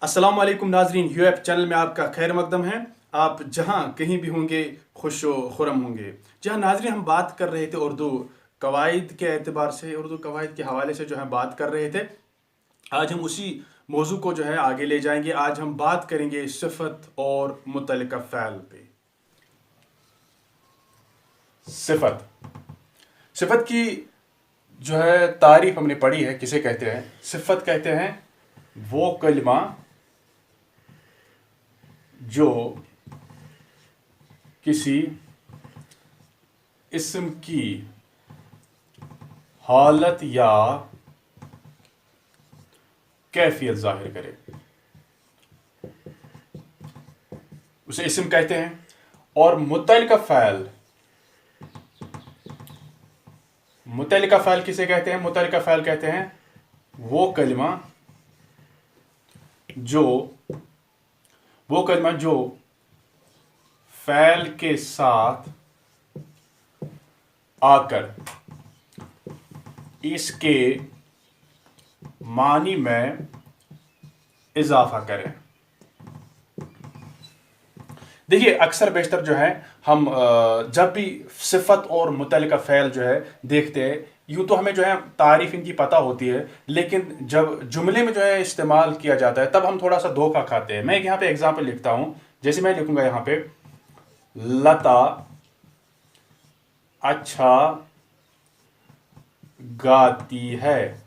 अस्सलाम वालेकुम नाजरीन, यूएफ चैनल में आपका खैर मकदम है। आप जहां कहीं भी होंगे खुश व खुरम होंगे। जहां नाजरीन हम बात कर रहे थे उर्दू कवायद के एतबार से, उर्दू कवायद के हवाले से जो है बात कर रहे थे। आज हम उसी मौजू को जो है आगे ले जाएंगे। आज हम बात करेंगे सिफत और मुतल्लिका फ़ैल पे। सिफत सिफत की जो है तारीफ हमने पढ़ी है। किसे कहते हैं? सिफत कहते हैं वो कलिमा जो किसी इस्म की हालत या कैफियत जाहिर करे, उसे इस्म कहते हैं। और मुतल्लिका फ़ैल किसे कहते हैं? मुतल्लिका फ़ैल कहते हैं वो कलिमा जो फ़ैल के साथ आकर इसके मानी में इजाफा करें। देखिए, अक्सर बेशतर जो है हम जब भी सिफत और मुतल्लिका फ़ैल जो है देखते हैं, यूँ तो हमें जो है तारीफ इनकी पता होती है, लेकिन जब जुमले में जो है इस्तेमाल किया जाता है तब हम थोड़ा सा धोखा खाते हैं। मैं यहाँ पे एग्जाम्पल लिखता हूँ। जैसे मैं लिखूंगा यहाँ पे, लता अच्छा गाती है।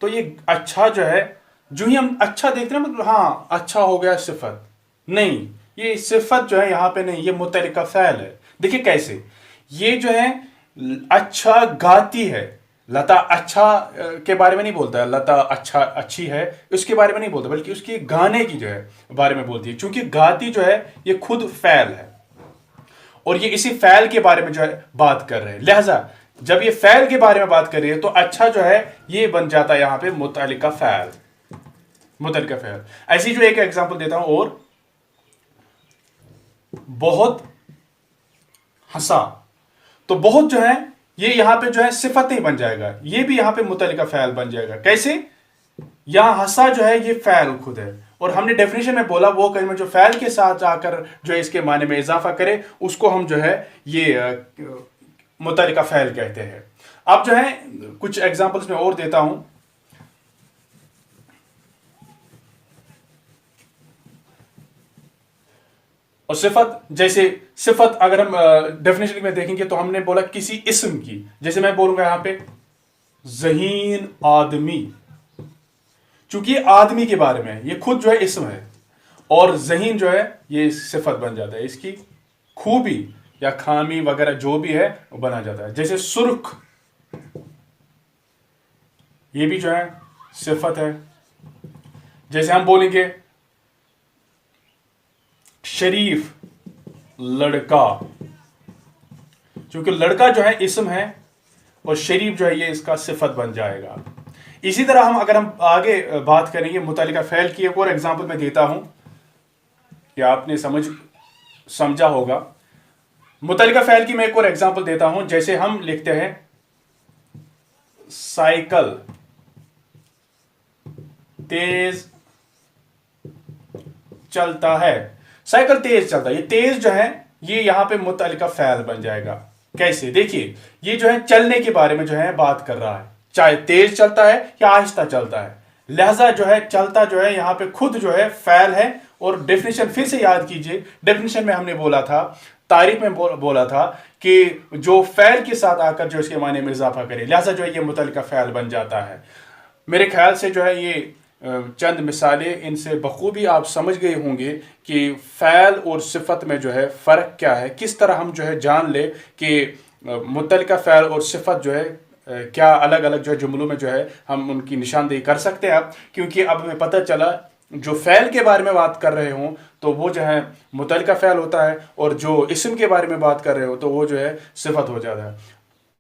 तो ये अच्छा जो है, जो ही हम अच्छा देखते हैं मतलब हाँ अच्छा हो गया सिफत, नहीं, ये सिफत जो है यहाँ पे नहीं, ये मुतल्लिका फ़ैल है। देखिए कैसे, ये जो है अच्छा गाती है, लता अच्छा के बारे में नहीं बोलता है, लता अच्छा अच्छी है उसके बारे में नहीं बोलता, बल्कि उसकी गाने की जो है बारे में बोलती है। क्योंकि गाती जो है ये खुद फ़ैल है और ये इसी फ़ैल के बारे में जो है बात कर रहे हैं। लिहाजा जब ये फ़ैल के बारे में बात कर रही है तो अच्छा जो है ये बन जाता है यहाँ पे मुतल्लिका फ़ैल। ऐसी जो एक एग्जांपल देता हूं, और बहुत हंसा, तो बहुत जो है ये यहां पे जो है सिफत नहीं बन जाएगा, ये भी यहां पे मुतल्लिका फ़ैल बन जाएगा। कैसे? यहां हंसा जो है ये फ़ैल खुद है, और हमने डेफिनेशन में बोला वो कलिमा जो फ़ैल के साथ आकर जो है इसके माने में इजाफा करे उसको हम जो है ये मुतल्लिका फ़ैल कहते हैं। अब जो है कुछ एग्जांपल्स में और देता हूं। और सिफत, जैसे सिफत अगर हम डेफिनेशन में देखेंगे तो हमने बोला किसी इस्म की। जैसे मैं बोलूंगा यहां पे ज़हीन आदमी, चूंकि ये आदमी के बारे में है, ये खुद जो है इस्म है, और ज़हीन जो है ये सिफत बन जाता है, इसकी खूबी या खामी वगैरह जो भी है वो बना जाता है। जैसे सुर्ख, ये भी जो है सिफत है। जैसे हम बोलेंगे शरीफ लड़का, क्योंकि लड़का जो है इस्म है और शरीफ जो है ये इसका सिफत बन जाएगा। इसी तरह अगर हम आगे बात करेंगे मुतल्लिका फ़ैल की, एक और एग्जांपल मैं देता हूं कि आपने समझा होगा। मुतल्लिका फ़ैल की मैं एक और एग्जांपल देता हूं। जैसे हम लिखते हैं साइकिल तेज चलता है, साइकिल तेज चलता है, ये तेज जो है ये यहां पे मुतल्लिका फ़ैल बन जाएगा। कैसे? देखिए, ये जो है चलने के बारे में जो है बात कर रहा है, चाहे तेज चलता है या आहिस्ता चलता है। लिहाजा जो है चलता जो है यहां पे खुद जो है फ़ैल है। और डेफिनेशन फिर से याद कीजिए, डेफिनेशन में हमने बोला था, तारीफ में बोला था कि जो फ़ैल के साथ आकर जो इसके माने में इजाफा करे, लिहाजा जो है ये मुतल्लिका फ़ैल बन जाता है। मेरे ख्याल से जो है ये चंद मिसालें, इनसे बखूबी आप समझ गए होंगे कि फ़ैल और सिफत में जो है फ़र्क क्या है। किस तरह हम जो है जान ले कि मुतल्लिका फ़ैल और सिफत जो है क्या अलग अलग जो है जुमलों में जो है हम उनकी निशानदेही कर सकते हैं। अब क्योंकि अब हमें पता चला जो फ़ैल के बारे में बात कर रहे हों तो वो जो है मुतल्लिका फ़ैल होता है, और जो इस्म के बारे में बात कर रहे हो तो वो जो है सिफत हो जाता है।